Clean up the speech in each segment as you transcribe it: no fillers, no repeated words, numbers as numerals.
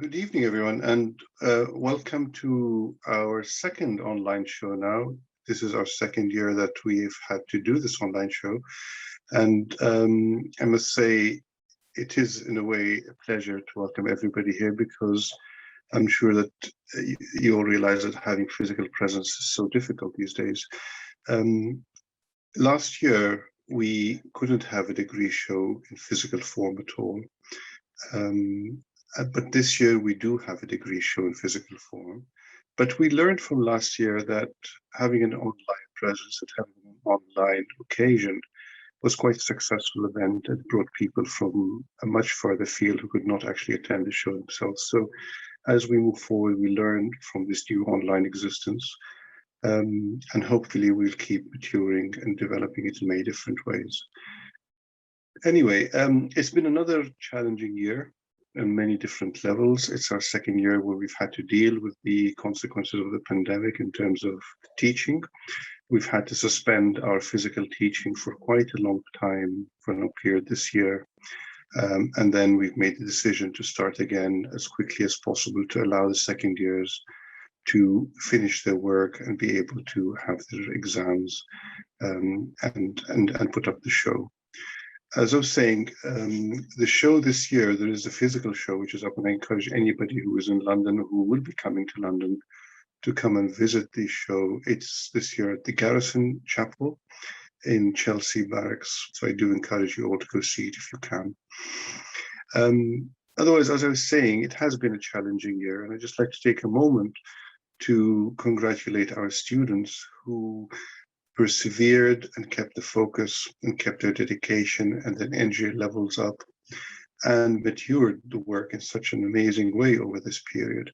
Good evening, everyone, and welcome to our second online show now. This is our second year that we've had to do this online show. And I must say, it is in a way a pleasure to welcome everybody here because I'm sure that you all realize that having physical presence is so difficult these days. Last year, we couldn't have a degree show in physical form at all. But this year we do have a degree show in physical form. But we learned from last year that having an online presence and having an online occasion was quite a successful event and brought people from a much further field who could not actually attend the show themselves. So as we move forward, we learned from this new online existence. And hopefully we'll keep maturing and developing it in many different ways. Anyway, it's been another challenging year on many different levels. It's our second year where we've had to deal with the consequences of the pandemic in terms of teaching. We've had to suspend our physical teaching for quite a long time, for a long period this year. And then we've made the decision to start again as quickly as possible to allow the second years to finish their work and be able to have their exams and put up the show. As I was saying, the show this year, there is a physical show which is up, and I encourage anybody who is in London or who will be coming to London to come and visit the show. It's this year at the Garrison Chapel in Chelsea Barracks. So I do encourage you all to go see it if you can. Otherwise, as I was saying, it has been a challenging year, and I'd just like to take a moment to congratulate our students who persevered and kept the focus and kept their dedication and their energy levels up and matured the work in such an amazing way over this period.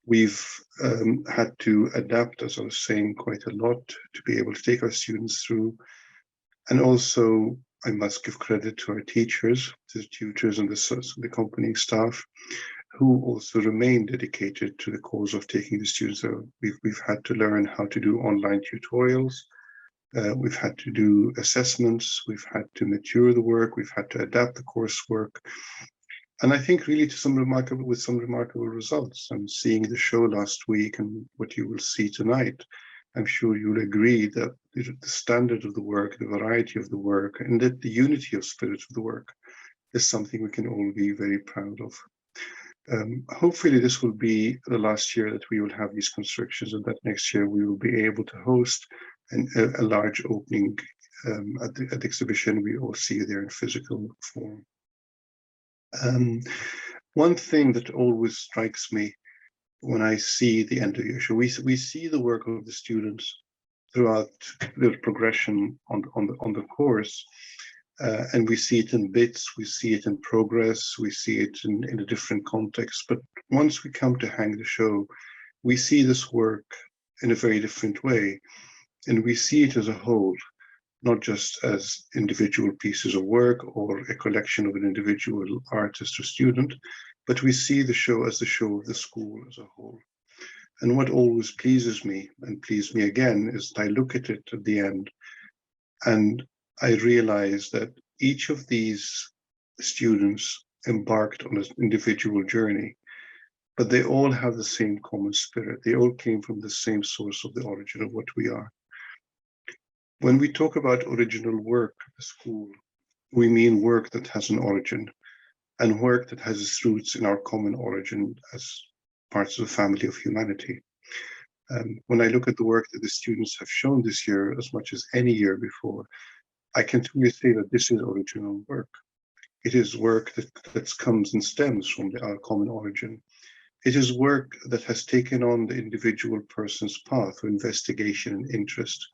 We've had to adapt, as I was saying, quite a lot to be able to take our students through. And also, I must give credit to our teachers, the tutors and the accompanying staff, who also remain dedicated to the cause of taking the students. We've had to learn how to do online tutorials. We've had to do assessments, we've had to mature the work, we've had to adapt the coursework. And I think really with some remarkable results. I'm seeing the show last week and what you will see tonight. I'm sure you'll agree that the standard of the work, the variety of the work, and that the unity of spirit of the work is something we can all be very proud of. Hopefully this will be the last year that we will have these constructions, and that next year we will be able to host a large opening at the exhibition. We all see there in physical form. One thing that always strikes me when I see the end of the year show, we see the work of the students throughout their progression on the course, and we see it in bits, we see it in progress, we see it in a different context. But once we come to hang the show, we see this work in a very different way. And we see it as a whole, not just as individual pieces of work or a collection of an individual artist or student, but we see the show as the show of the school as a whole. And what always pleases me, and pleased me again, is that I look at it at the end and I realize that each of these students embarked on an individual journey, but they all have the same common spirit. They all came from the same source of the origin of what we are. When we talk about original work at the school, we mean work that has an origin and work that has its roots in our common origin as parts of the family of humanity. When I look at the work that the students have shown this year, as much as any year before, I can truly say that this is original work. It is work that comes and stems from our common origin. It is work that has taken on the individual person's path of investigation and interest,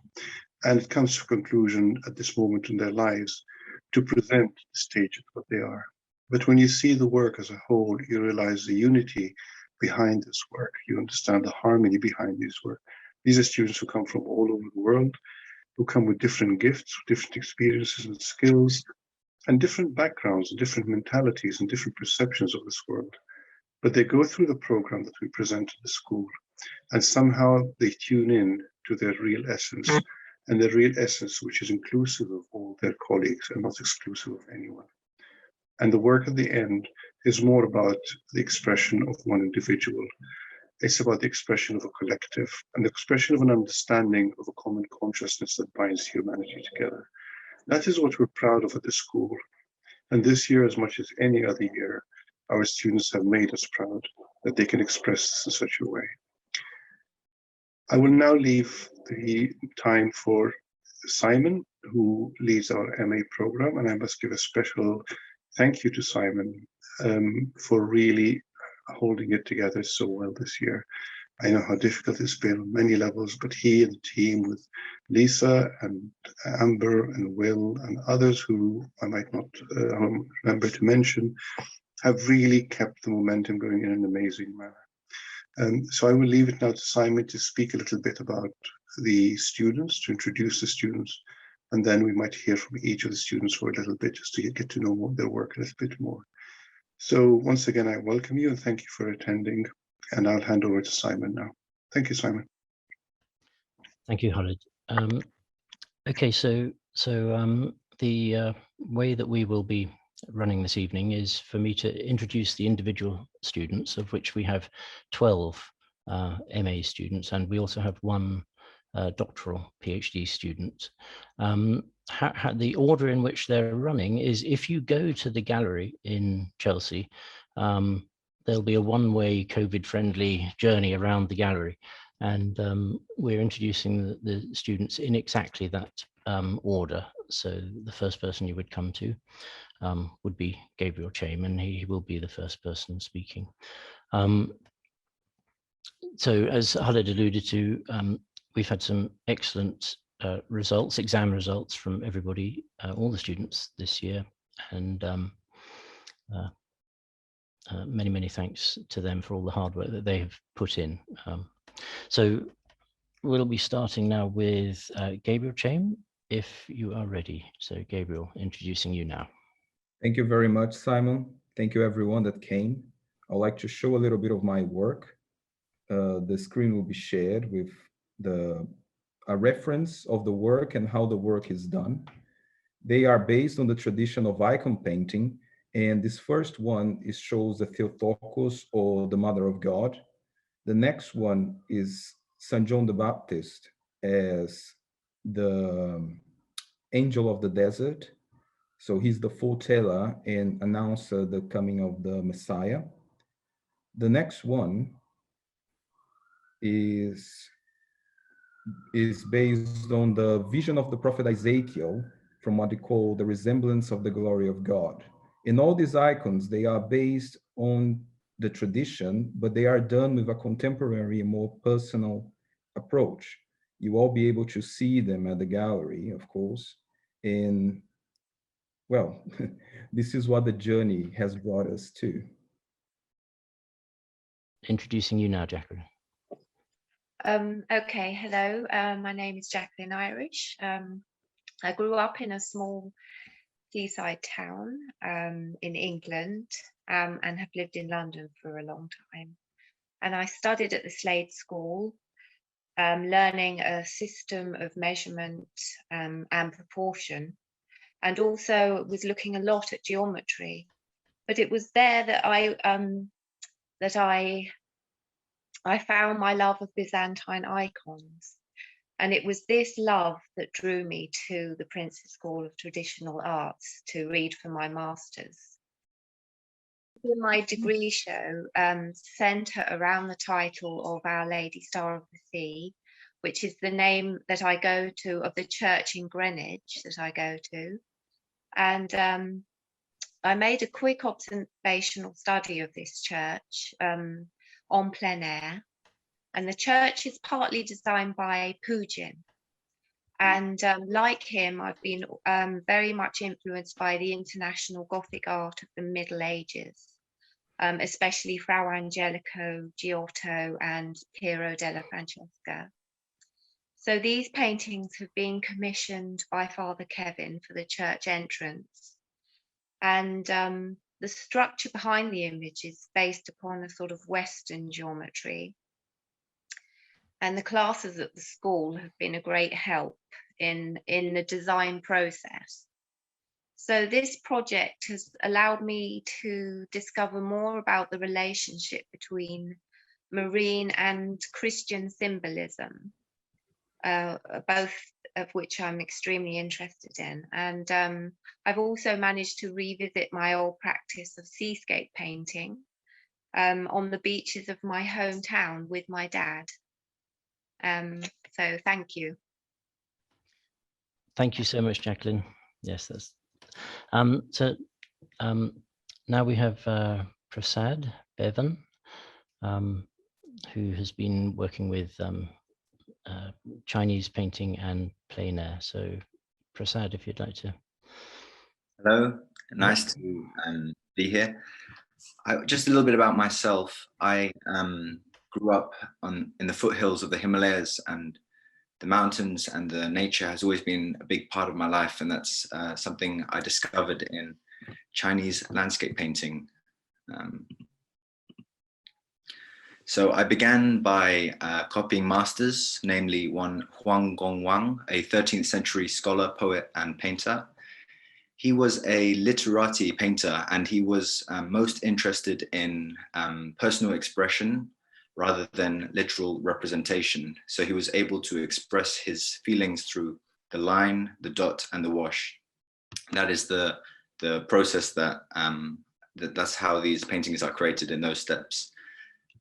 and it comes to a conclusion at this moment in their lives to present the stage of what they are. But when you see the work as a whole, you realize the unity behind this work. You understand the harmony behind this work. These are students who come from all over the world, who come with different gifts, different experiences and skills, and different backgrounds, and different mentalities, and different perceptions of this world. But they go through the program that we present at the school, and somehow they tune in to their real essence, and the real essence which is inclusive of all their colleagues and not exclusive of anyone. And the work at the end is more about the expression of one individual. It's about the expression of a collective and the expression of an understanding of a common consciousness that binds humanity together. That is what we're proud of at the school. And this year, as much as any other year, our students have made us proud that they can express this in such a way. I will now leave the time for Simon, who leads our MA program, and I must give a special thank you to Simon for really holding it together so well this year. I know how difficult it's been on many levels, but he and the team with Lisa and Amber and Will and others who I might not remember to mention have really kept the momentum going in an amazing manner. So I will leave it now to Simon to speak a little bit about the students, to introduce the students, and then we might hear from each of the students for a little bit just to get to know their work a little bit more. So once again, I welcome you and thank you for attending, and I'll hand over to Simon now. Thank you, Simon. Thank you, Khalid. Okay, so the way that we will be running this evening is for me to introduce the individual students, of which we have 12 MA students, and we also have one doctoral PhD student. The order in which they're running is, if you go to the gallery in Chelsea, there'll be a one-way COVID-friendly journey around the gallery, and we're introducing the students in exactly that order. So the first person you would come to would be Gabriel Chaim, and he will be the first person speaking. So as Khalid alluded to, we've had some excellent exam results from everybody, all the students this year, and many, many thanks to them for all the hard work that they have put in. So we'll be starting now with Gabriel Chaim, if you are ready. So Gabriel, introducing you now. Thank you very much, Simon. Thank you everyone that came. I'd like to show a little bit of my work. The screen will be shared with a reference of the work and how the work is done. They are based on the tradition of icon painting, and this first one shows the Theotokos, or the Mother of God. The next one is St. John the Baptist as the angel of the desert. So he's the foreteller and announcer the coming of the Messiah. The next one is based on the vision of the prophet Ezekiel from what they call the resemblance of the glory of God. In all these icons, they are based on the tradition, but they are done with a contemporary and more personal approach. You will be able to see them at the gallery, of course. And well, this is what the journey has brought us to. Introducing you now, Jacqueline. Okay, hello, my name is Jacqueline Irish. I grew up in a small seaside town in England and have lived in London for a long time. And I studied at the Slade School, learning a system of measurement and proportion, and also was looking a lot at geometry. But it was there that I found my love of Byzantine icons. And it was this love that drew me to the Prince's School of Traditional Arts to read for my master's. My degree show centre around the title of Our Lady Star of the Sea, which is the name that I go to of the church in Greenwich that I go to. And I made a quick observational study of this church on plein air. And the church is partly designed by Pugin. And like him, I've been very much influenced by the international Gothic art of the Middle Ages, especially Frau Angelico, Giotto, and Piero della Francesca. So these paintings have been commissioned by Father Kevin for the church entrance. And the structure behind the image is based upon a sort of Western geometry. And the classes at the school have been a great help in the design process. So this project has allowed me to discover more about the relationship between marine and Christian symbolism, both of which I'm extremely interested in. And I've also managed to revisit my old practice of seascape painting on the beaches of my hometown with my dad. So thank you. Thank you so much, Jacqueline. Yes, that's now we have Prasad Bevan, who has been working with Chinese painting and plein air. So Prasad, if you'd like to. Hello, nice to be here. Just a little bit about myself. I grew up in the foothills of the Himalayas, and the mountains and the nature has always been a big part of my life, and that's something I discovered in Chinese landscape painting. So I began by copying masters, namely one Huang Gongwang, a 13th century scholar, poet, and painter. He was a literati painter, and he was most interested in personal expression rather than literal representation. So he was able to express his feelings through the line, the dot, and the wash. That is the process that's how these paintings are created in those steps.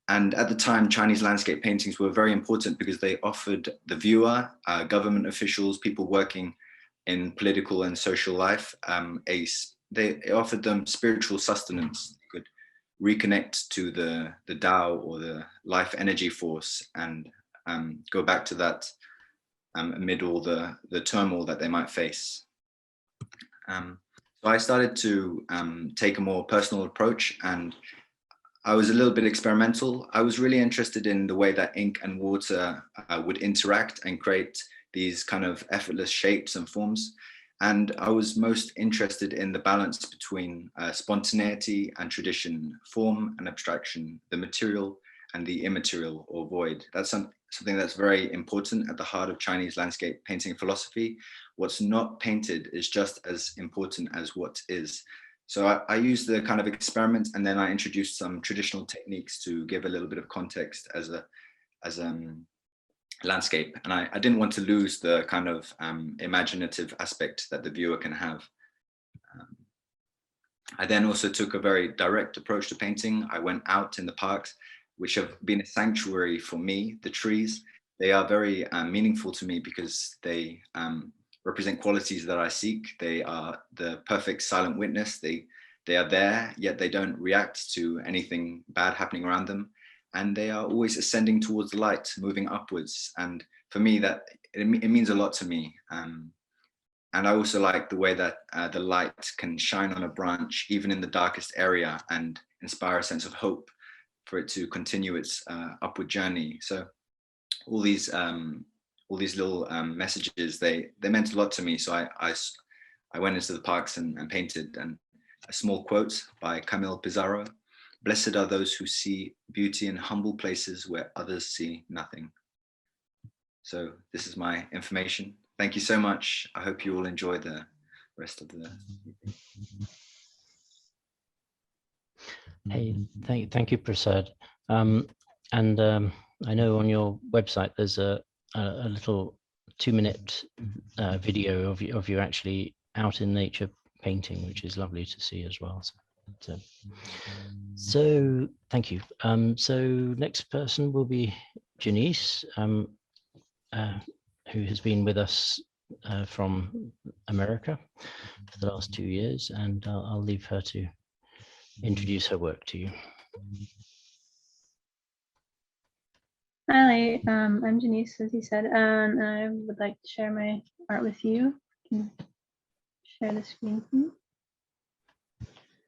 And at the time, Chinese landscape paintings were very important because they offered the viewer, government officials, people working in political and social life, they offered them spiritual sustenance. They could reconnect to the Tao or the life energy force and go back to that amid all the turmoil that they might face. So I started to take a more personal approach, and I was a little bit experimental. I was really interested in the way that ink and water would interact and create these kind of effortless shapes and forms. And I was most interested in the balance between spontaneity and tradition, form and abstraction, the material and the immaterial or void. That's something that's very important at the heart of Chinese landscape painting philosophy. What's not painted is just as important as what is. So I used the kind of experiment, and then I introduced some traditional techniques to give a little bit of context as a landscape. And I didn't want to lose the kind of imaginative aspect that the viewer can have. I then also took a very direct approach to painting. I went out in the parks, which have been a sanctuary for me. The trees, they are very meaningful to me because they represent qualities that I seek. They are the perfect silent witness. They are there, yet they don't react to anything bad happening around them. And they are always ascending towards the light, moving upwards. And for me, that it means a lot to me. And I also like the way that the light can shine on a branch, even in the darkest area, and inspire a sense of hope for it to continue its upward journey. So all these little messages, they meant a lot to me. So I went into the parks and painted. And a small quote by Camille Pizarro: "Blessed are those who see beauty in humble places where others see nothing." So this is my information. Thank you so much. I hope you all enjoy the rest of the meeting. Hey, thank you, Prasad. I know on your website there's a little 2-minute video of you actually out in nature painting, which is lovely to see as well. So thank you. So next person will be Janiece, who has been with us from America for the last 2 years, and I'll leave her to introduce her work to you. Hi, I'm Janiece, as you said, and I would like to share my art with you. Can share the screen, please.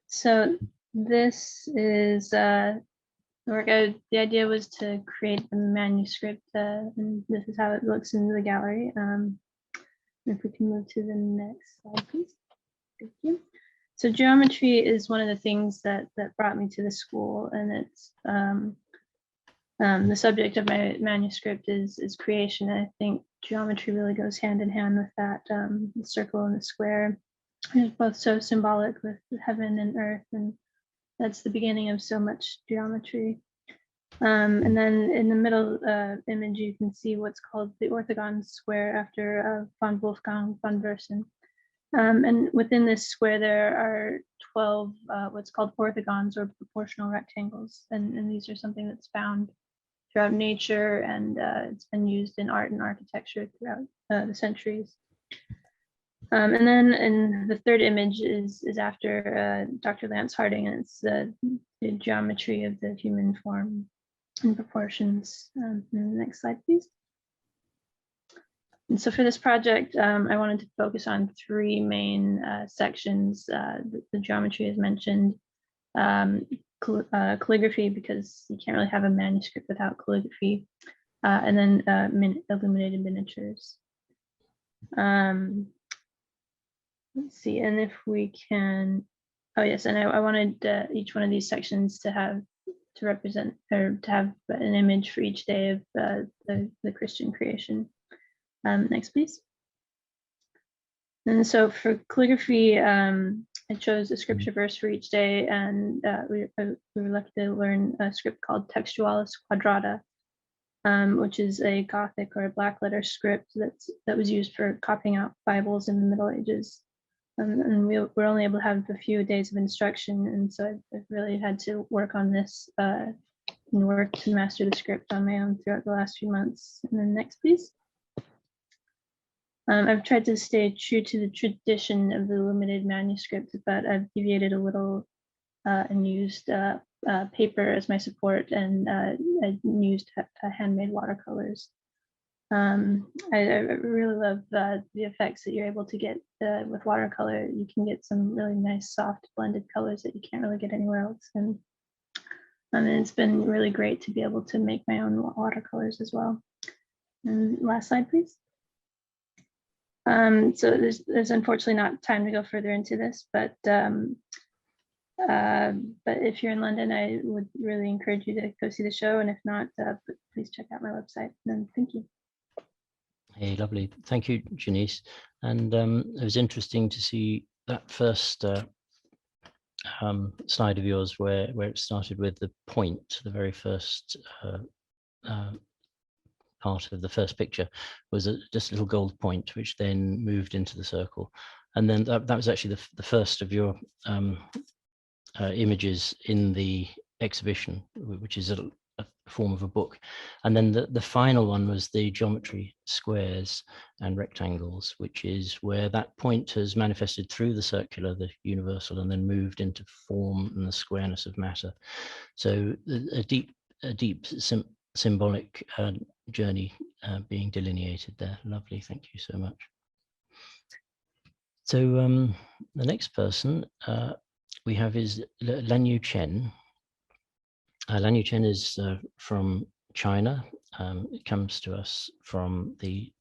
So this is work. The idea was to create a manuscript, and this is how it looks in the gallery. If we can move to the next slide, please. Thank you. So geometry is one of the things that brought me to the school, and it's the subject of my manuscript is creation. I think geometry really goes hand in hand with that, the circle and the square. is both so symbolic with heaven and earth, and that's the beginning of so much geometry. And then in the middle image, you can see what's called the orthogon square after von Wolfgang von Versen. And within this square, there are 12 what's called orthogons or proportional rectangles. And these are something that's found throughout nature, and it's been used in art and architecture throughout the centuries. And then in the third image is after Dr. Lance Harding, and it's the geometry of the human form and proportions. Next slide, please. And so for this project, I wanted to focus on three main sections. The geometry is mentioned, calligraphy, because you can't really have a manuscript without calligraphy, and then illuminated miniatures. Let's see, and if we can, oh yes, and I wanted each one of these sections to represent, or to have an image for each day of the Christian creation. Next, please. And so for calligraphy, I chose a scripture verse for each day, and we were lucky to learn a script called Textualis Quadrata, which is a Gothic or a black letter script that was used for copying out Bibles in the Middle Ages. And we were only able to have a few days of instruction, and so I've really had to work on this and work to master the script on my own throughout the last few months. And then next, please. I've tried to stay true to the tradition of the limited manuscript, but I've deviated a little and used paper as my support, and I used handmade watercolors. I really love the effects that you're able to get with watercolor. You can get some really nice soft blended colors that you can't really get anywhere else. And it's been really great to be able to make my own watercolors as well. And last slide, please. So there's unfortunately not time to go further into this, but if you're in London, I would really encourage you to go see the show. And if not, please check out my website. And thank you. Hey, lovely. Thank you, Janiece. And it was interesting to see that first slide of yours where it started with the point, the very first part of the first picture was just a little gold point, which then moved into the circle. And then that was actually the first of your images in the exhibition, which is a form of a book. And then the final one was the geometry squares and rectangles, which is where that point has manifested through the circular, the universal, and then moved into form and the squareness of matter. So a deep symbolic journey being delineated there. Lovely, thank you so much. So the next person we have is Leni Chen. Leni Chen is from China. It comes to us from the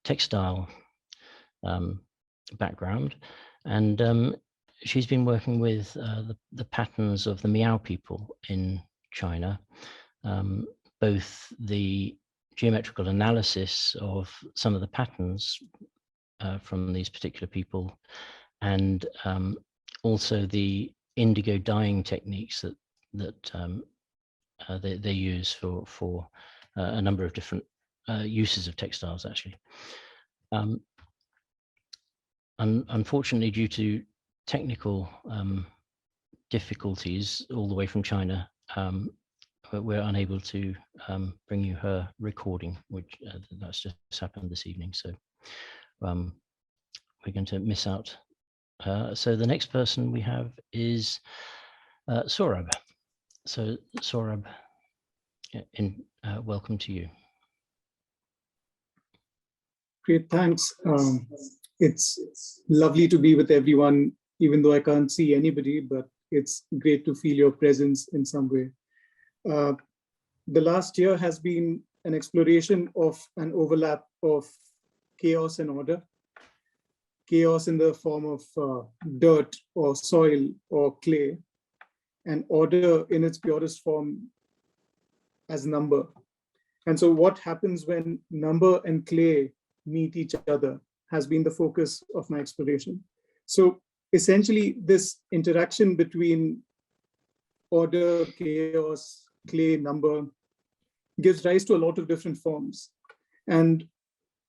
textile background, and she's been working with the patterns of the Miao people in China, both the geometrical analysis of some of the patterns from these particular people, and also the indigo dyeing techniques that they use for a number of different uses of textiles, actually. Unfortunately, due to technical difficulties all the way from China, we're unable to bring you her recording, which that's just happened this evening. So we're going to miss out. So the next person we have is Saurabh. So Saurabh, welcome to you. Great, thanks. It's lovely to be with everyone, even though I can't see anybody, but it's great to feel your presence in some way. The last year has been an exploration of an overlap of chaos and order. Chaos in the form of dirt or soil or clay, and order in its purest form as number. And so what happens when number and clay meet each other? has been the focus of my exploration. So essentially, this interaction between order, chaos, clay, number gives rise to a lot of different forms. And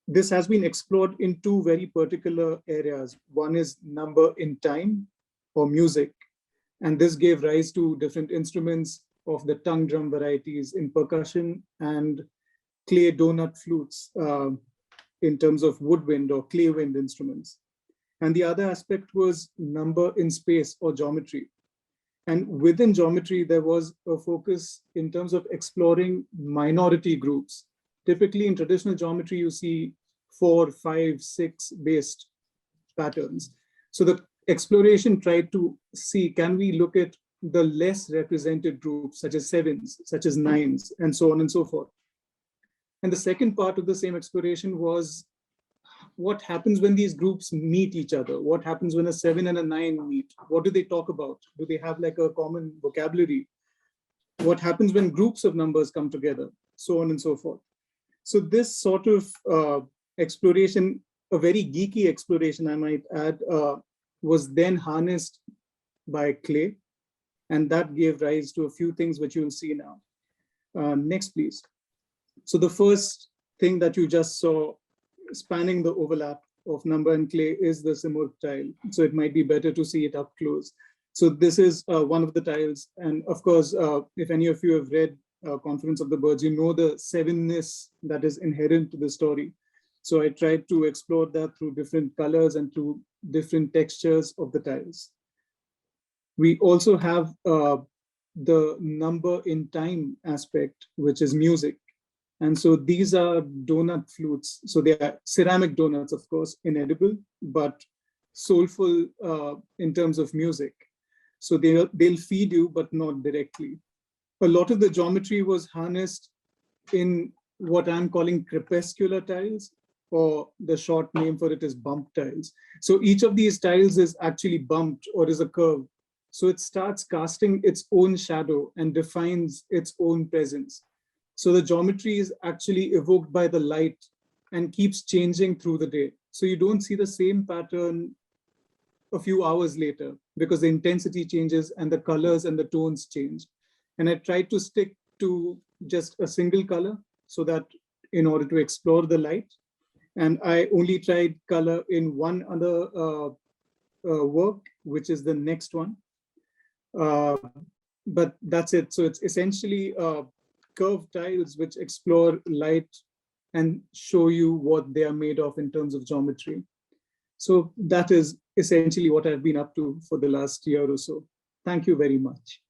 this has been explored in two very particular areas. One is number in time or music. And this gave rise to different instruments of the tongue drum varieties in percussion and clay donut flutes in terms of woodwind or clay wind instruments. And the other aspect was number in space or geometry. And within geometry, there was a focus in terms of exploring minority groups. Typically in traditional geometry, you see 4, 5, 6 based patterns. So the exploration tried to see, can we look at the less represented groups, such as 7s, such as 9s, and so on and so forth. And the second part of the same exploration was what happens when these groups meet each other? What happens when a 7 and a 9 meet? What do they talk about? Do they have like a common vocabulary? What happens when groups of numbers come together? So on and so forth. So this sort of exploration, a very geeky exploration, I might add, was then harnessed by clay. And that gave rise to a few things which you will see now. Next, please. So the first thing that you just saw spanning the overlap of number and clay is the Simurgh tile. So it might be better to see it up close. So this is one of the tiles. And of course, if any of you have read Conference of the Birds, you know the 7-ness that is inherent to the story. So I tried to explore that through different colors and through different textures of the tiles. We also have the number in time aspect, which is music. And so these are donut flutes. So they are ceramic donuts, of course, inedible, but soulful in terms of music. So they'll feed you, but not directly. A lot of the geometry was harnessed in what I'm calling crepuscular tiles, or the short name for it is bump tiles. So each of these tiles is actually bumped or is a curve. So it starts casting its own shadow and defines its own presence. So the geometry is actually evoked by the light and keeps changing through the day. So you don't see the same pattern a few hours later because the intensity changes and the colors and the tones change. And I tried to stick to just a single color so that in order to explore the light. And I only tried color in one other work, which is the next one. But that's it. So it's essentially curved tiles which explore light and show you what they are made of in terms of geometry. So that is essentially what I've been up to for the last year or so. Thank you very much.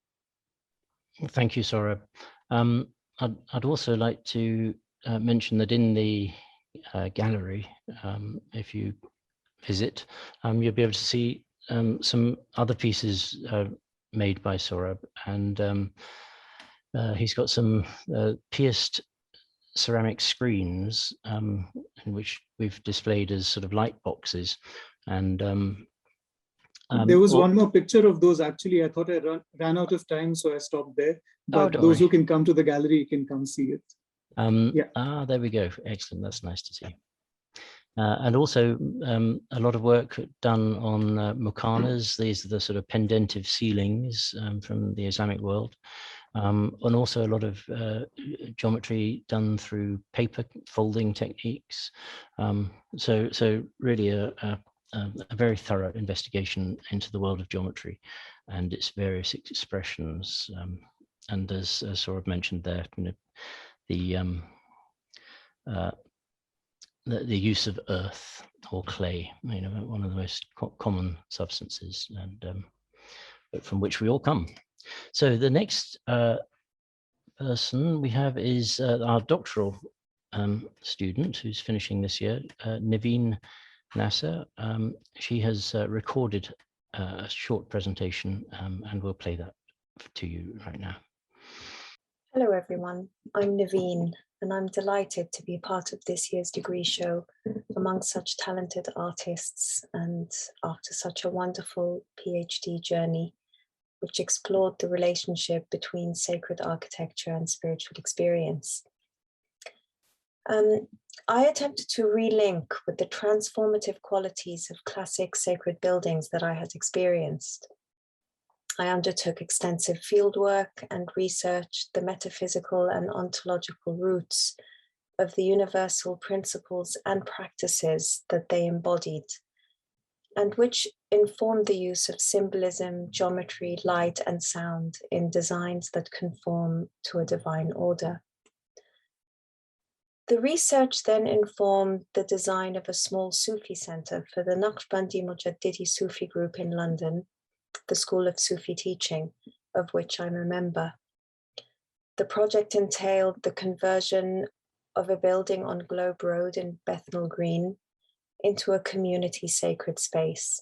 Thank you, Saurabh. I'd also like to mention that in the gallery, if you visit, you'll be able to see some other pieces made by Saurabh, and he's got some pierced ceramic screens in which we've displayed as sort of light boxes. And there was one more picture of those. Actually, I thought I ran out of time, so I stopped there. But those who can come to the gallery can come see it. Yeah. There we go. Excellent. That's nice to see. And also a lot of work done on mukhanas. These are the sort of pendentive ceilings from the Islamic world. And also a lot of geometry done through paper folding techniques. So really a very thorough investigation into the world of geometry and its various expressions. And as Saurabh mentioned there, you know, the use of earth or clay, you know, one of the most common substances, and but from which we all come. So the next person we have is our doctoral student who's finishing this year, Nevine Nasser. She has recorded a short presentation and we'll play that to you right now. Hello everyone, I'm Naveen and I'm delighted to be a part of this year's degree show among such talented artists and after such a wonderful PhD journey which explored the relationship between sacred architecture and spiritual experience. I attempted to relink with the transformative qualities of classic sacred buildings that I had experienced. I undertook extensive fieldwork and researched the metaphysical and ontological roots of the universal principles and practices that they embodied, and which informed the use of symbolism, geometry, light, and sound in designs that conform to a divine order. The research then informed the design of a small Sufi center for the Naqshbandi Mujaddidi Sufi group in London, the School of Sufi Teaching, of which I'm a member. The project entailed the conversion of a building on Globe Road in Bethnal Green into a community sacred space.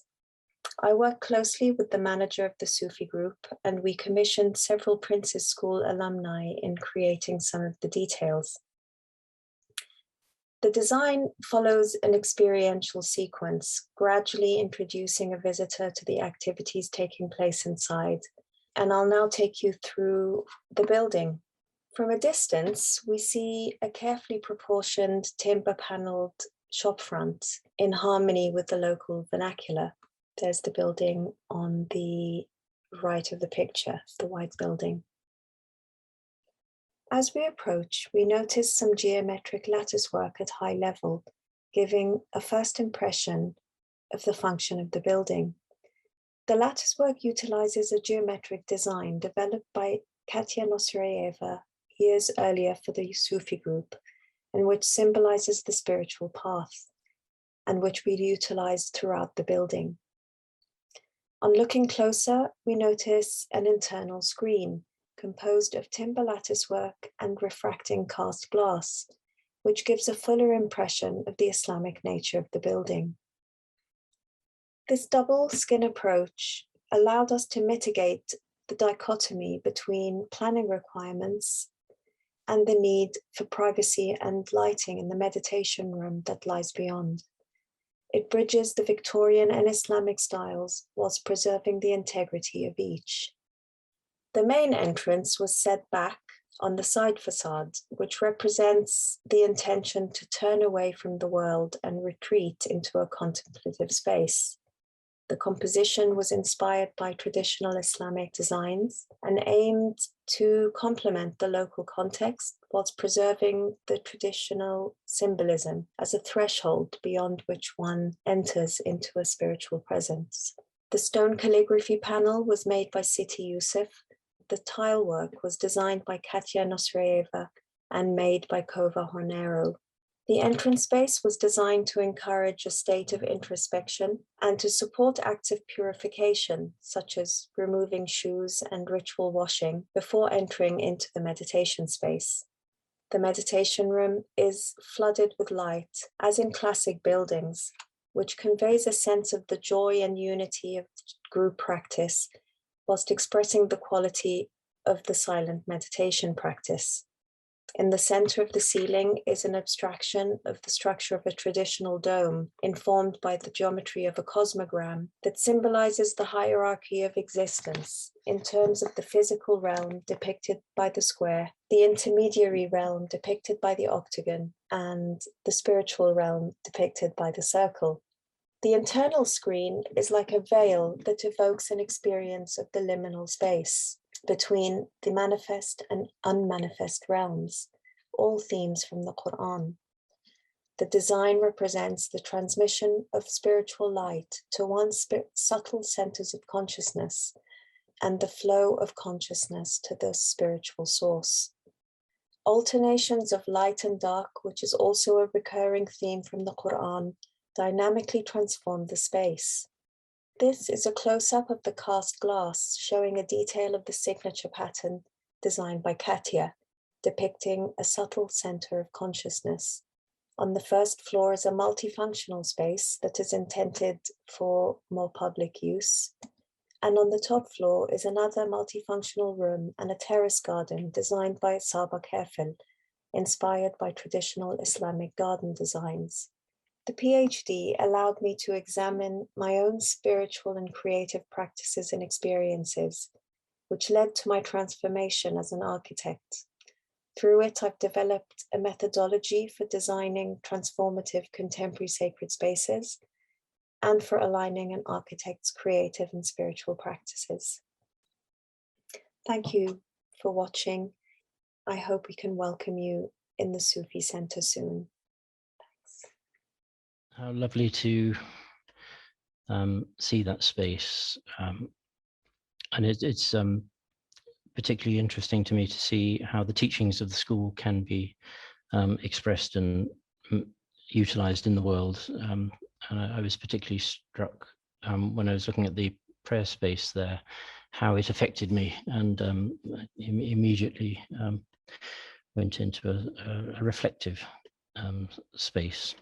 I worked closely with the manager of the Sufi group, and we commissioned several Prince's School alumni in creating some of the details. The design follows an experiential sequence, gradually introducing a visitor to the activities taking place inside. And I'll now take you through the building. From a distance, we see a carefully proportioned timber-paneled shopfront in harmony with the local vernacular. There's the building on the right of the picture, the white building. As we approach, we notice some geometric latticework at high level, giving a first impression of the function of the building. The latticework utilizes a geometric design developed by Katya Nosrayeva years earlier for the Sufi group, and which symbolizes the spiritual path, and which we utilize throughout the building. On looking closer, we notice an internal screen composed of timber latticework and refracting cast glass, which gives a fuller impression of the Islamic nature of the building. This double skin approach allowed us to mitigate the dichotomy between planning requirements and the need for privacy and lighting in the meditation room that lies beyond. It bridges the Victorian and Islamic styles whilst preserving the integrity of each. The main entrance was set back on the side facade, which represents the intention to turn away from the world and retreat into a contemplative space. The composition was inspired by traditional Islamic designs and aimed to complement the local context whilst preserving the traditional symbolism as a threshold beyond which one enters into a spiritual presence. The stone calligraphy panel was made by Siti Yusuf. The tile work was designed by Katya Nosrayeva and made by Kova Hornero. The entrance space was designed to encourage a state of introspection and to support acts of purification, such as removing shoes and ritual washing before entering into the meditation space. The meditation room is flooded with light, as in classic buildings, which conveys a sense of the joy and unity of group practice, whilst expressing the quality of the silent meditation practice. In the center of the ceiling is an abstraction of the structure of a traditional dome, informed by the geometry of a cosmogram that symbolizes the hierarchy of existence in terms of the physical realm depicted by the square, the intermediary realm depicted by the octagon, and the spiritual realm depicted by the circle. The internal screen is like a veil that evokes an experience of the liminal space between the manifest and unmanifest realms, all themes from the Quran. The design represents the transmission of spiritual light to one's subtle centers of consciousness and the flow of consciousness to the spiritual source. Alternations of light and dark, which is also a recurring theme from the Quran, dynamically transform the space. This is a close-up of the cast glass, showing a detail of the signature pattern designed by Katya, depicting a subtle center of consciousness. On the first floor is a multifunctional space that is intended for more public use. And on the top floor is another multifunctional room and a terrace garden designed by Saurabh inspired by traditional Islamic garden designs. The PhD allowed me to examine my own spiritual and creative practices and experiences, which led to my transformation as an architect. Through it, I've developed a methodology for designing transformative contemporary sacred spaces and for aligning an architect's creative and spiritual practices. Thank you for watching. I hope we can welcome you in the Sufi Center soon. Thanks. How lovely to see that space. And it's particularly interesting to me to see how the teachings of the school can be expressed and utilized in the world. And I was particularly struck when I was looking at the prayer space there, how it affected me, and immediately went into a reflective space.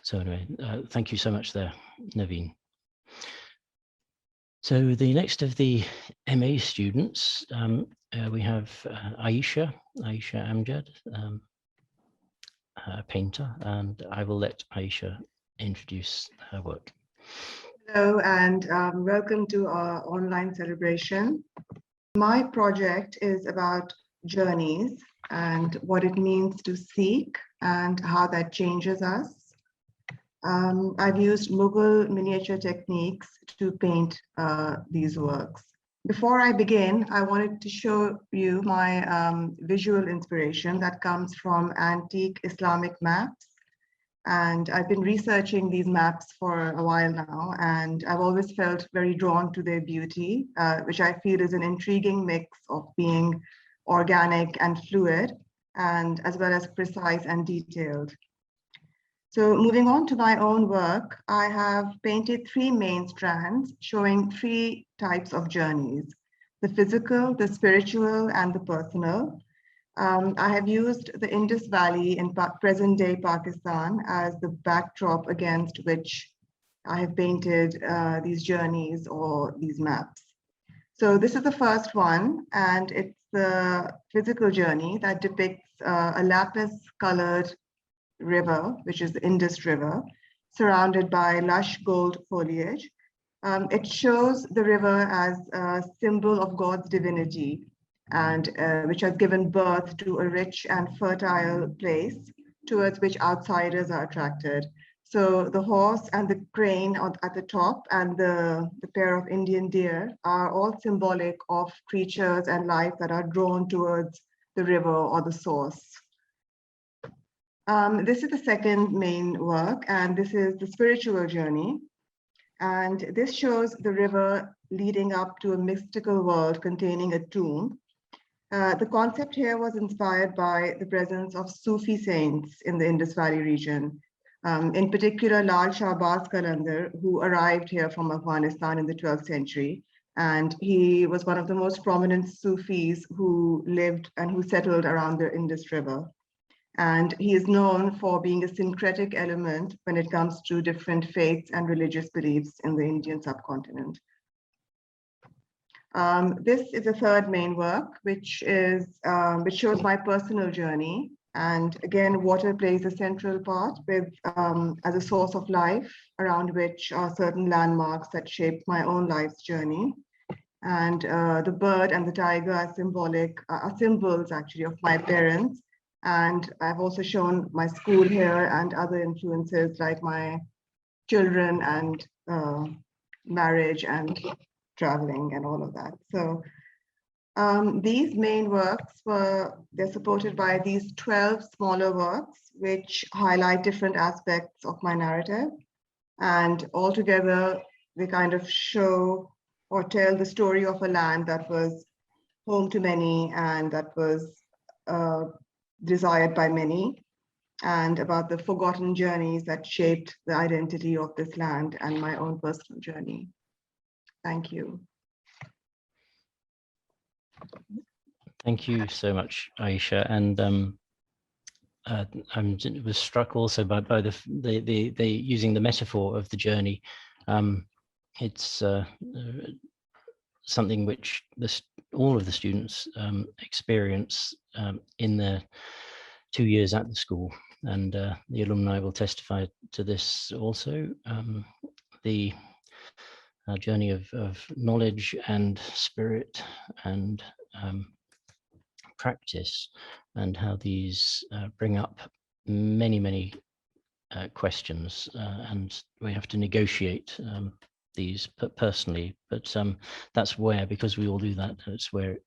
So anyway, thank you so much there, Naveen. So the next of the MA students, we have Aisha Amjad, a painter, and I will let Aisha introduce her work. Hello, and welcome to our online celebration. My project is about journeys and what it means to seek and how that changes us. I've used Mughal miniature techniques to paint these works. Before I begin, I wanted to show you my visual inspiration that comes from antique Islamic maps. And I've been researching these maps for a while now, and I've always felt very drawn to their beauty, which I feel is an intriguing mix of being organic and fluid, and as well as precise and detailed. So moving on to my own work, I have painted three main strands showing three types of journeys: the physical, the spiritual, and the personal. I have used the Indus Valley in present-day Pakistan as the backdrop against which I have painted these journeys or these maps. So this is the first one, and it's the physical journey that depicts a lapis-colored river, which is the Indus River, surrounded by lush gold foliage. It shows the river as a symbol of God's divinity, and which has given birth to a rich and fertile place towards which outsiders are attracted. So the horse and the crane at the top and the pair of Indian deer are all symbolic of creatures and life that are drawn towards the river or the source. This is the second main work, and this is the spiritual journey. And this shows the river leading up to a mystical world containing a tomb. The concept here was inspired by the presence of Sufi saints in the Indus Valley region, in particular Lal Shahbaz Qalandar, who arrived here from Afghanistan in the 12th century. And he was one of the most prominent Sufis who lived and who settled around the Indus River. And he is known for being a syncretic element when it comes to different faiths and religious beliefs in the Indian subcontinent. This is a third main work, which shows my personal journey. And again, water plays a central part as a source of life, around which are certain landmarks that shaped my own life's journey. And the bird and the tiger are symbols actually of my parents. And I've also shown my school here and other influences like my children and marriage and traveling and all of that. So these main works they're supported by these 12 smaller works, which highlight different aspects of my narrative. And altogether, they kind of show or tell the story of a land that was home to many and that was desired by many, and about the forgotten journeys that shaped the identity of this land and my own personal journey. Thank you. Thank you so much, Aisha. And I was struck also by the using the metaphor of the journey. It's something which all of the students experience in their 2 years at the school, and the alumni will testify to this also. The journey of knowledge and spirit and practice and how these bring up many questions, and we have to negotiate these personally, but that's where, because we all do that, that's where it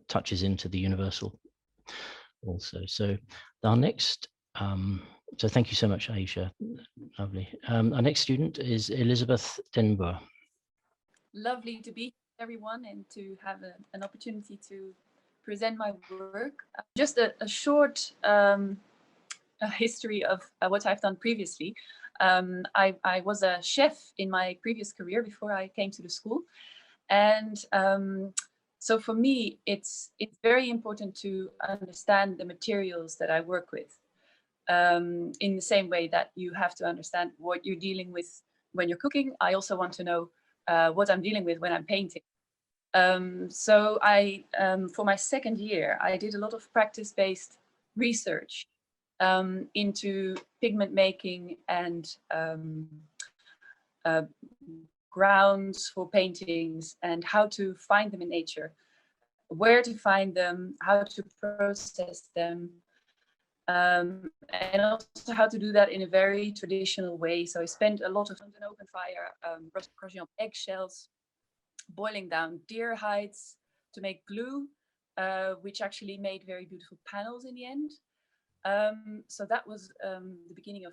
touches into the universal also. So our next, so thank you so much, Aisha, lovely. Our next student is Elizabeth Denboer. Lovely to be here, everyone, and to have an opportunity to present my work. Just a short a history of what I've done previously. I was a chef in my previous career before I came to the school. And so for me, it's very important to understand the materials that I work with, in the same way that you have to understand what you're dealing with when you're cooking. I also want to know what I'm dealing with when I'm painting. So I, for my second year, I did a lot of practice-based research into pigment making and grounds for paintings and how to find them in nature, where to find them, how to process them, and also how to do that in a very traditional way. So I spent a lot of time on an open fire, crushing up eggshells, boiling down deer hides to make glue, which actually made very beautiful panels in the end. So that was the beginning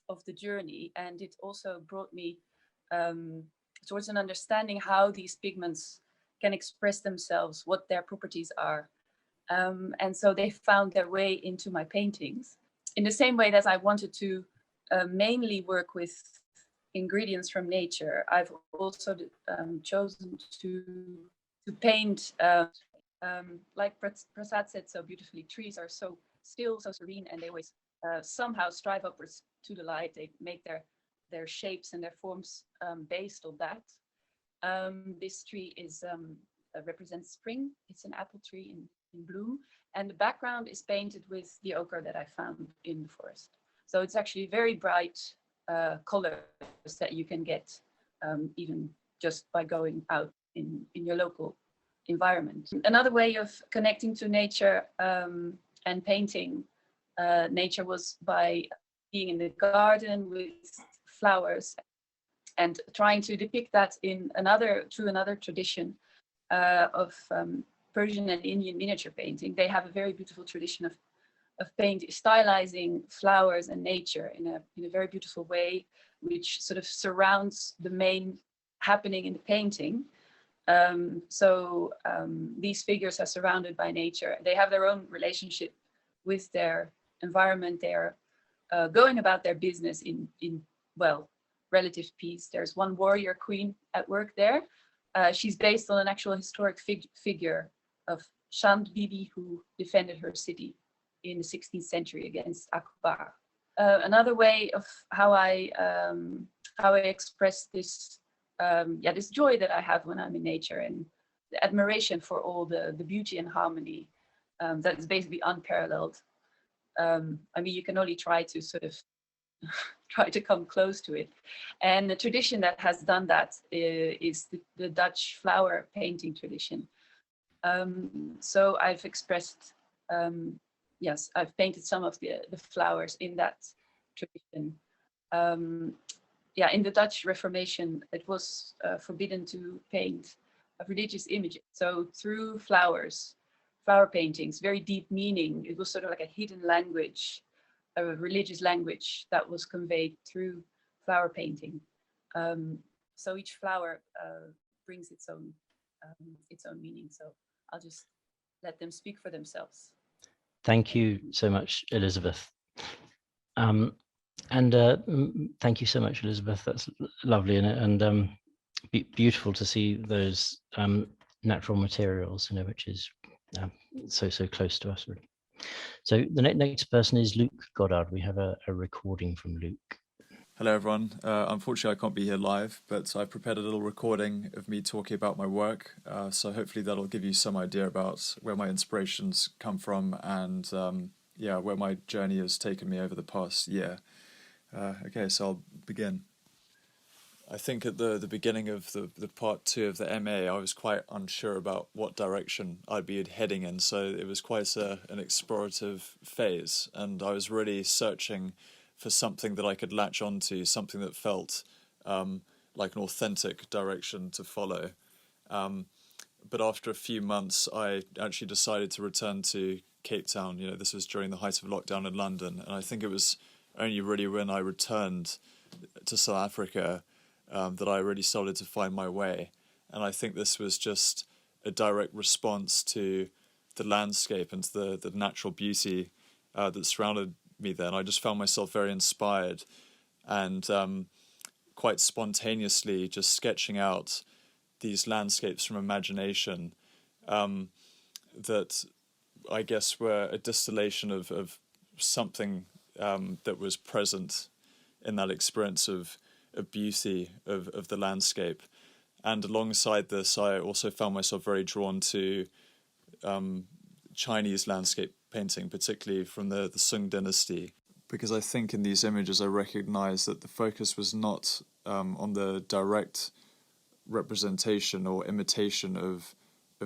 of the journey, and it also brought me towards an understanding how these pigments can express themselves, what their properties are. And so they found their way into my paintings. In the same way that I wanted to mainly work with ingredients from nature, I've also chosen to paint, like Prasad said so beautifully, trees are so still, so serene, and they always somehow strive upwards to the light. They make their shapes and their forms based on that. This tree is represents spring. It's an apple tree in bloom, and the background is painted with the ochre that I found in the forest. So it's actually very bright colors that you can get even just by going out in your local environment. Another way of connecting to nature and painting nature was by being in the garden with flowers and trying to depict that in another tradition of Persian and Indian miniature painting. They have a very beautiful tradition of stylizing flowers and nature in a very beautiful way, which sort of surrounds the main happening in the painting. These figures are surrounded by nature. They have their own relationship with their environment. They are going about their business in well, relative peace. There's one warrior queen at work there. She's based on an actual historic figure of Shand Bibi, who defended her city in the 16th century against Akbar. Another way of how I express this this joy that I have when I'm in nature, and the admiration for all the beauty and harmony that is basically unparalleled. I mean, you can only try to sort of try to come close to it. And the tradition that has done that is the Dutch flower painting tradition. So I've expressed, yes, I've painted some of the flowers in that tradition. In the Dutch Reformation, it was forbidden to paint religious images. So through flower paintings, very deep meaning, it was sort of like a hidden language, a religious language that was conveyed through flower painting. So each flower brings its own meaning. So I'll just let them speak for themselves. Thank you so much, Elizabeth. Thank you so much, Elizabeth. That's lovely, and beautiful to see those natural materials, which is so close to us, really. So the next person is Luke Goddard. We have a recording from Luke. Hello, everyone. Unfortunately, I can't be here live, but I've prepared a little recording of me talking about my work. So hopefully that'll give you some idea about where my inspirations come from and where my journey has taken me over the past year. Okay, so I'll begin. I think at the beginning of the part 2 of the MA, I was quite unsure about what direction I'd be heading in. So it was quite an explorative phase, and I was really searching for something that I could latch onto, something that felt like an authentic direction to follow. But after a few months, I actually decided to return to Cape Town. You know, this was during the height of lockdown in London, and I think it was only really when I returned to South Africa that I really started to find my way. And I think this was just a direct response to the landscape and to the natural beauty that surrounded me there. And I just found myself very inspired and quite spontaneously just sketching out these landscapes from imagination that I guess were a distillation of something that was present in that experience of beauty of the landscape. And alongside this, I also found myself very drawn to Chinese landscape painting, particularly from the Sung dynasty, because I think in these images I recognized that the focus was not on the direct representation or imitation of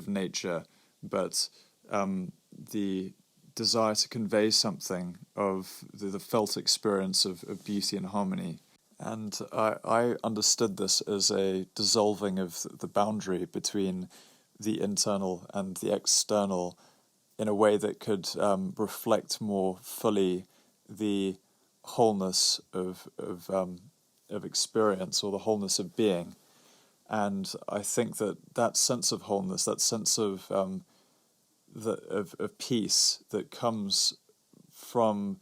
nature, but the desire to convey something of the felt experience of beauty and harmony. And I understood this as a dissolving of the boundary between the internal and the external in a way that could reflect more fully the wholeness of experience, or the wholeness of being. And I think that sense of wholeness, that sense of peace that comes from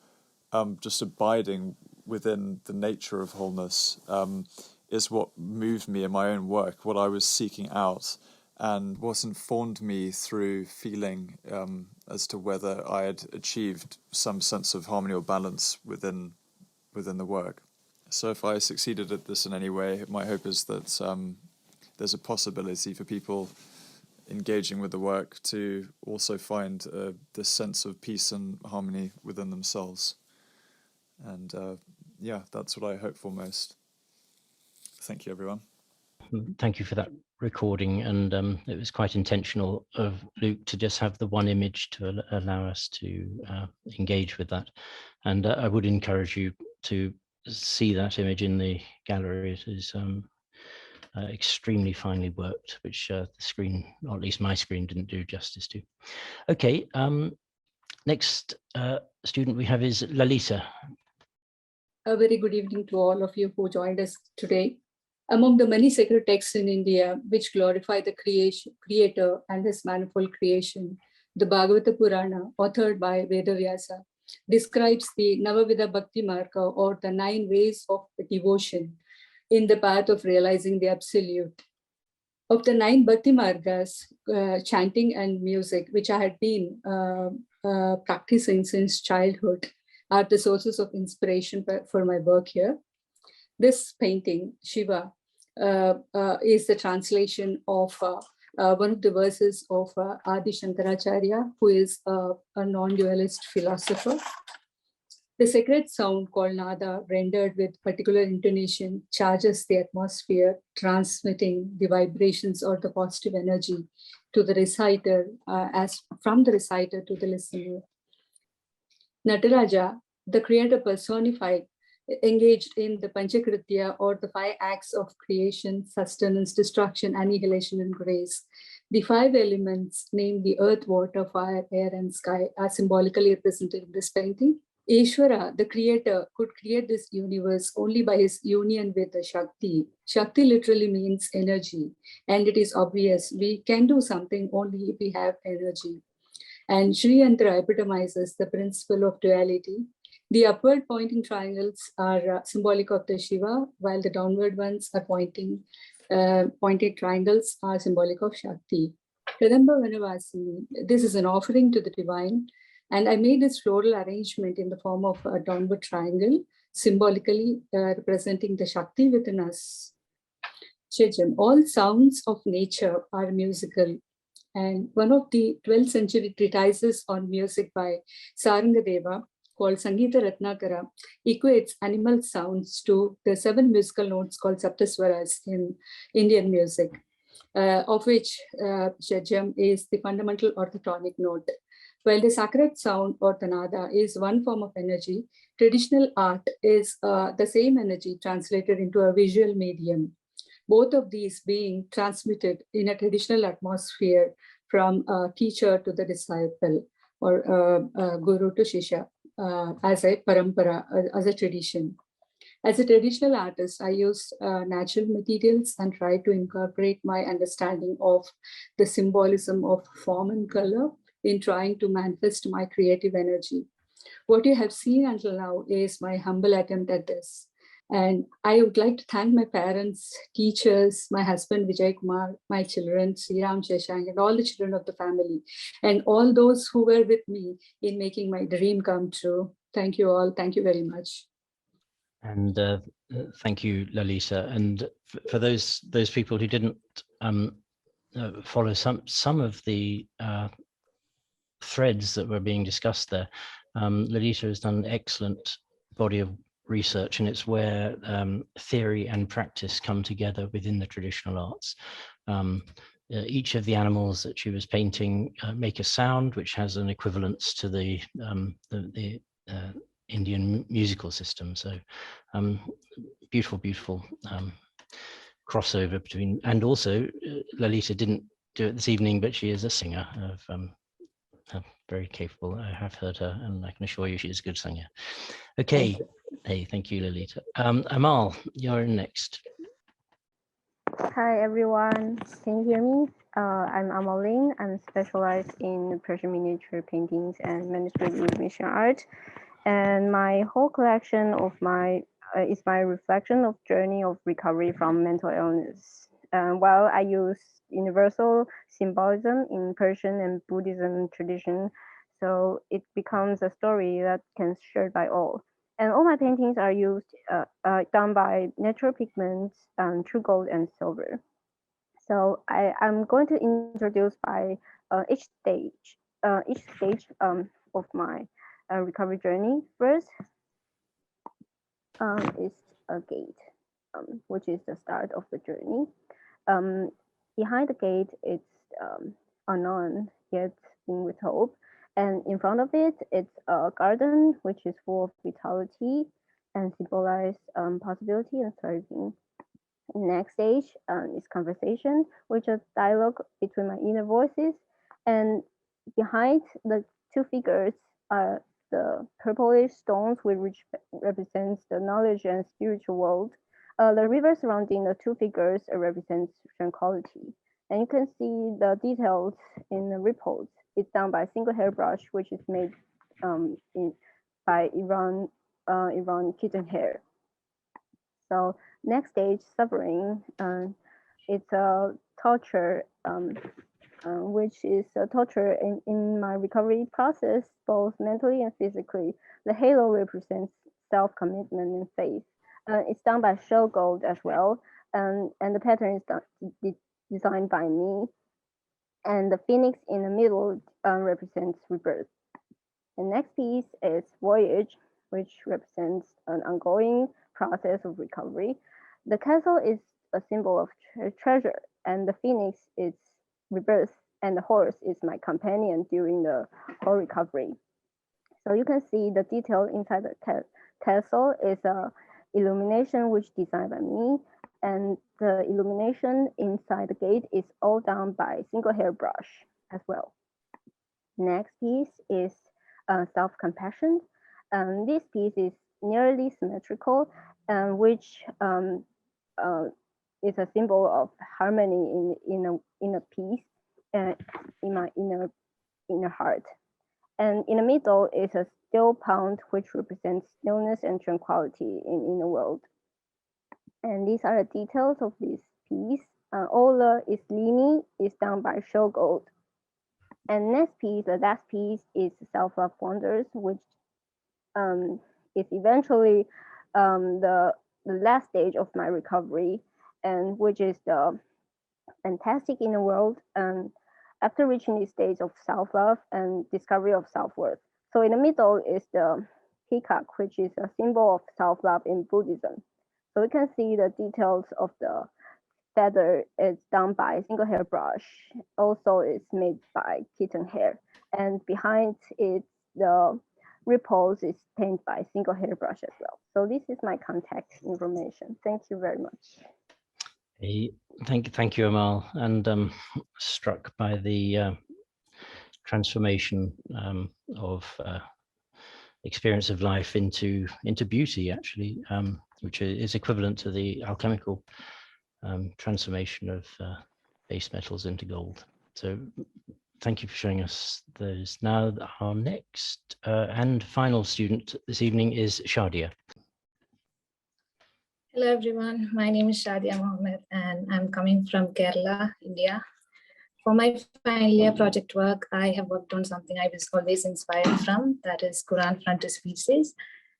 just abiding within the nature of wholeness is what moved me in my own work, what I was seeking out, and what informed me through feeling as to whether I had achieved some sense of harmony or balance within the work. So if I succeeded at this in any way, my hope is that there's a possibility for people engaging with the work to also find this sense of peace and harmony within themselves. And yeah, that's what I hope for most. Thank you, everyone. Thank you for that recording, and it was quite intentional of Luke to just have the one image to allow us to engage with that. And I would encourage you to see that image in the gallery. It is extremely finely worked, which the screen, or at least my screen, didn't do justice to. Okay, next student we have is Lolita. A very good evening to all of you who joined us today. Among the many sacred texts in India which glorify the creator and his manifold creation, the Bhagavata Purana, authored by Vedavyasa, describes the Navavida Bhakti Marga, or the 9 ways of devotion in the path of realizing the absolute. Of the 9 Bhakti Margas, chanting and music, which I had been practicing since childhood, are the sources of inspiration for my work here. This painting, Shiva, is the translation of one of the verses of Adi Shankaracharya, who is a non-dualist philosopher. The sacred sound called nada, rendered with particular intonation, charges the atmosphere, transmitting the vibrations or the positive energy to the reciter, as from the reciter to the listener. Nataraja, the creator personified, engaged in the Panchakritya, or the 5 acts of creation, sustenance, destruction, annihilation, and grace. The 5 elements, namely earth, water, fire, air, and sky, are symbolically represented in this painting. Ishvara, the creator, could create this universe only by his union with the Shakti. Shakti literally means energy, and it is obvious we can do something only if we have energy. And Sri Yantra epitomizes the principle of duality. The upward pointing triangles are symbolic of the Shiva, while the downward ones are pointed triangles are symbolic of Shakti. Kadamba Vanavasini, this is an offering to the divine, and I made this floral arrangement in the form of a downward triangle, symbolically representing the Shakti within us. Chejam, all sounds of nature are musical. And one of the 12th century treatises on music by Sarangadeva called Sangeeta Ratnakara equates animal sounds to the 7 musical notes called Saptaswaras in Indian music, of which Shajam is the fundamental orthotonic note. While the sacred sound or tanada is one form of energy, traditional art is the same energy translated into a visual medium. Both of these being transmitted in a traditional atmosphere from a teacher to the disciple, or guru to shishya, as a parampara, as a tradition. As a traditional artist, I use natural materials and try to incorporate my understanding of the symbolism of form and color in trying to manifest my creative energy. What you have seen until now is my humble attempt at this. And I would like to thank my parents, teachers, my husband Vijay Kumar, my children, Sriram Sheshang, and all the children of the family, and all those who were with me in making my dream come true. Thank you all. Thank you very much. And thank you, Lolita. And for those people who didn't follow some of the threads that were being discussed there, Lolita has done an excellent body of research, and it's where theory and practice come together within the traditional arts. Each of the animals that she was painting make a sound which has an equivalence to the Indian musical system. So beautiful crossover between, and also Lolita didn't do it this evening, but she is a singer of very capable. I have heard her, and I can assure you she is a good singer. Okay. Hey, thank you, Lolita. Amal, you're next. Hi, everyone. Can you hear me? I'm Amal. I'm specialized in Persian miniature paintings and manuscript illumination art. And my whole collection of is my reflection of journey of recovery from mental illness. While I use universal symbolism in Persian and Buddhism tradition, so it becomes a story that can be shared by all. And all my paintings are done by natural pigments, true gold and silver. So I'm going to introduce by each stage of my recovery journey. First is a gate, which is the start of the journey. Behind the gate, it's unknown, yet being with hope. And in front of it, it's a garden, which is full of vitality and symbolize possibility and thriving. Next stage is conversation, which is dialogue between my inner voices. And behind the two figures are the purplish stones, which represents the knowledge and spiritual world. The river surrounding the two figures represents tranquility. And you can see the details in the ripples. It's done by a single hairbrush, which is made by Iran kitten hair. So next stage, suffering. It's a torture, which is a torture in my recovery process, both mentally and physically. The halo represents self-commitment and faith. It's done by show gold as well, and the pattern is designed by me. And the phoenix in the middle represents rebirth. The next piece is voyage, which represents an ongoing process of recovery. The castle is a symbol of treasure, and the phoenix is rebirth, and the horse is my companion during the whole recovery. So you can see the detail inside the castle is a illumination which designed by me, and the illumination inside the gate is all done by single hairbrush as well. Next piece is self-compassion. This piece is nearly symmetrical, which is a symbol of harmony in a piece, in my inner heart. And in the middle is a still pond, which represents stillness and tranquility in the world. And these are the details of this piece. All the Leni is done by show gold. And next piece, the last piece is Self-Love Wonders, which is eventually the last stage of my recovery, and which is the fantastic inner world. And after reaching this stage of self-love and discovery of self-worth. So in the middle is the peacock, which is a symbol of self-love in Buddhism. So we can see the details of the feather is done by single hairbrush. Also, it's made by kitten hair. And behind it, the ripples is painted by single hairbrush as well. So this is my contact information. Thank you very much. Hey, thank you, Amal. And struck by the transformation of experience of life into beauty, actually, which is equivalent to the alchemical transformation of base metals into gold. So thank you for showing us those. Now our next and final student this evening is Shadia. Hello everyone, my name is Shadia Mohammed and I'm coming from Kerala, India. For my final year project work, I have worked on something I was always inspired from, that is Quran frontispieces.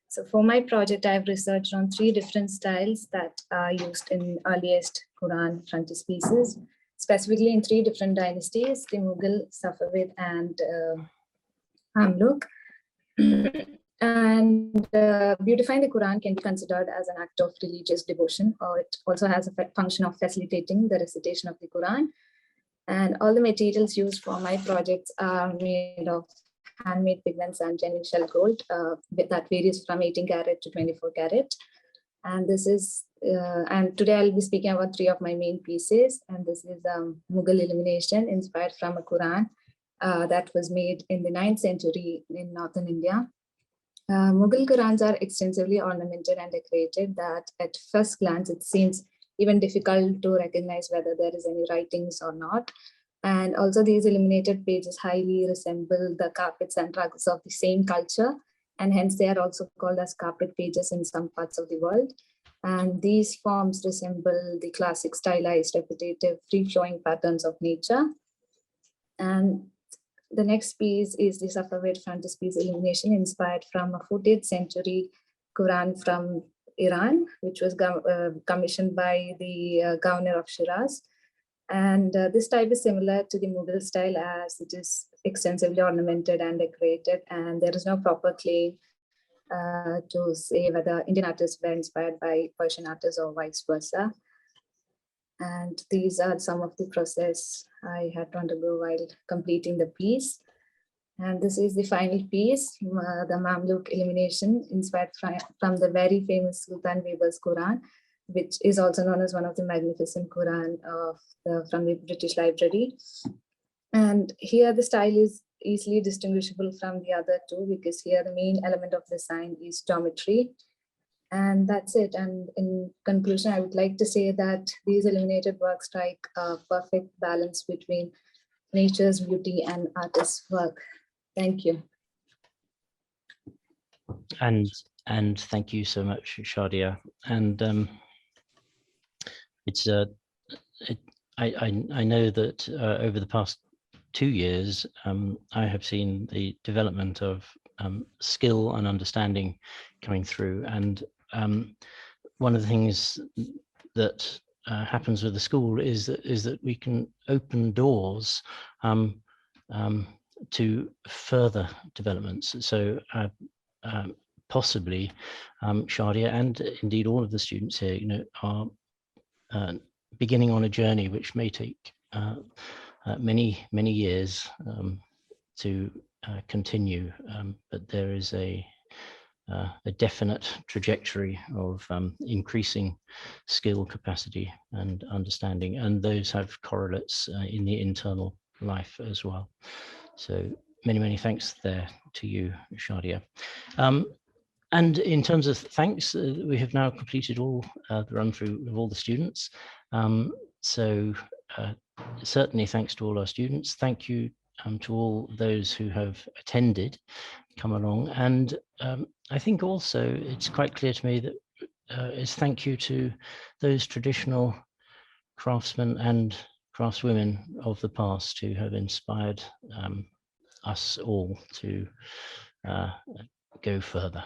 So for my project, I've researched on 3 different styles that are used in earliest Quran frontispieces, specifically in 3 different dynasties, the Mughal, Safavid, and Mamluk. And beautifying the Quran can be considered as an act of religious devotion, or it also has a function of facilitating the recitation of the Quran. And all the materials used for my projects are made of handmade pigments and genuine shell gold that varies from 18 karat to 24 karat. And this is, and today I'll be speaking about 3 of my main pieces. And this is Mughal illumination inspired from a Quran that was made in the 9th century in northern India. Mughal Qurans are extensively ornamented and decorated that at first glance it seems even difficult to recognize whether there is any writings or not. And also these illuminated pages highly resemble the carpets and rugs of the same culture. And hence they are also called as carpet pages in some parts of the world. And these forms resemble the classic stylized, repetitive, free-flowing patterns of nature. And the next piece is the Safavid frontispiece illumination inspired from a 14th century Quran from Iran, which was commissioned by the governor of Shiraz. And this type is similar to the Mughal style as it is extensively ornamented and decorated, and there is no proper claim to say whether Indian artists were inspired by Persian artists or vice versa. And these are some of the process I had to undergo while completing the piece. And this is the final piece, the Mamluk illumination inspired from the very famous Sultan Babur's Quran, which is also known as one of the magnificent Quran from the British Library. And here the style is easily distinguishable from the other 2 because here the main element of design is geometry. And that's it. And in conclusion, I would like to say that these illuminated works strike a perfect balance between nature's beauty and artist's work. Thank you. And thank you so much, Shadia. And it's I know that over the past 2 years, I have seen the development of skill and understanding coming through. And one of the things that happens with the school is that we can open doors to further developments. So possibly Shadia and indeed all of the students here, are beginning on a journey which may take many years to continue, but there is a definite trajectory of increasing skill, capacity, and understanding, and those have correlates in the internal life as well. So many thanks there to you, Shadia. And in terms of thanks, we have now completed all the run through of all the students. So certainly thanks to all our students. Thank you to all those who have attended, come along. And I think also it's quite clear to me that it's thank you to those traditional craftsmen and craftswomen of the past who have inspired us all to go further.